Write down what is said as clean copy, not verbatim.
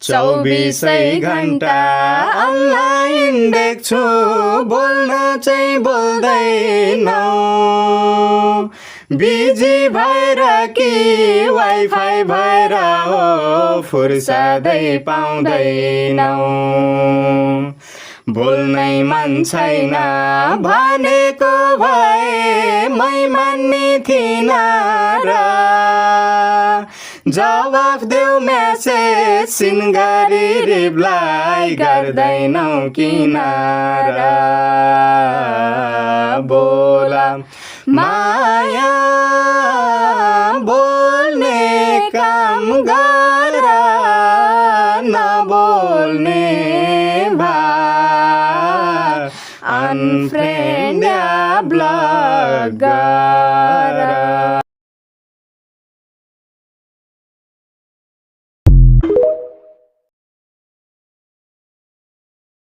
24 घण्टा अनलाइन देख्छु, बोल्न चाहिँ बोल्दैनौ। बिजी भएर कि वाइफाई भएर हो, फुर्सदै पाउँदैनौ। बोल्नै मन छैन भनेको भए मै मान्ने थिइन र। जवाफ देऊ मेसेज सिन गरी रिप्लाई गर्दैनौ किन र। बोला माया बोल्ने काम गर, नबोल्ने अनफ्रेन्ड या ब्लक गर।